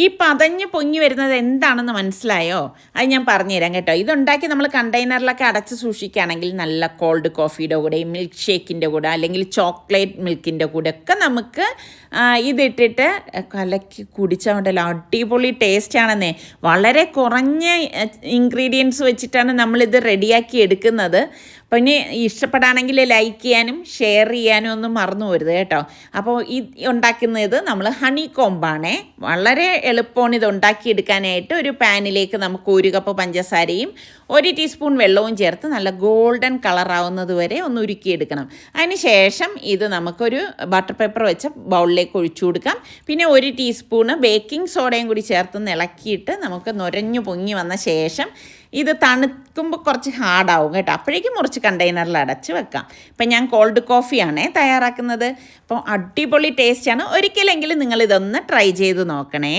ഈ പതഞ്ഞ് പൊങ്ങി വരുന്നത് എന്താണെന്ന് മനസ്സിലായോ? അത് ഞാൻ പറഞ്ഞുതരാം കേട്ടോ. ഇതുണ്ടാക്കി നമ്മൾ കണ്ടെയ്നറിലൊക്കെ അടച്ച് സൂക്ഷിക്കുകയാണെങ്കിൽ നല്ല കോൾഡ് കോഫിയുടെ കൂടെ, മിൽക്ക് ഷേക്കിൻ്റെ കൂടെ, അല്ലെങ്കിൽ ചോക്ലേറ്റ് മിൽക്കിൻ്റെ കൂടെ ഒക്കെ നമുക്ക് ഇതിട്ടിട്ട് കലക്കി കുടിച്ചാൽ ഉണ്ടല്ലോ അടിപൊളി ടേസ്റ്റാണെന്നേ. വളരെ കുറഞ്ഞ ഇൻഗ്രീഡിയൻസ് വെച്ചിട്ടാണ് നമ്മളിത് റെഡിയാക്കി എടുക്കുന്നത്. പിന്നെ ഇഷ്ടപ്പെടുകയാണെങ്കിൽ ലൈക്ക് ചെയ്യാനും ഷെയർ ചെയ്യാനും ഒന്നും മറന്നു പോരുത് കേട്ടോ. അപ്പോൾ ഈ ഉണ്ടാക്കുന്നത് നമ്മൾ ഹണി കോമ്പാണേ. വളരെ എളുപ്പമാണ് ഇത് ഉണ്ടാക്കിയെടുക്കാനായിട്ട്. ഒരു പാനിലേക്ക് നമുക്ക് 1 കപ്പ് പഞ്ചസാരയും 1 ടീസ്പൂൺ വെള്ളവും ചേർത്ത് നല്ല ഗോൾഡൻ കളറാവുന്നത് വരെ ഒന്ന് ഉരുക്കിയെടുക്കണം. അതിന് ശേഷം ഇത് നമുക്കൊരു ബട്ടർ പേപ്പർ വെച്ച ബൗളിലേക്ക് ഒഴിച്ചു കൊടുക്കാം. പിന്നെ 1 ടീസ്പൂണ് ബേക്കിംഗ് സോഡയും കൂടി ചേർത്ത് ഇളക്കിയിട്ട് നമുക്ക് നുരഞ്ഞു പൊങ്ങി വന്ന ശേഷം ഇത് തണുക്കുമ്പോൾ കുറച്ച് ഹാർഡാവും കേട്ടോ. അപ്പോഴേക്കും മുറിച്ച് കണ്ടെയ്നറിൽ അടച്ച് വെക്കാം. ഇപ്പം ഞാൻ കോൾഡ് കോഫിയാണേ തയ്യാറാക്കുന്നത്. അപ്പോൾ അടിപൊളി ടേസ്റ്റാണ്. ഒരിക്കലെങ്കിലും നിങ്ങളിതൊന്ന് ട്രൈ ചെയ്ത് നോക്കണേ.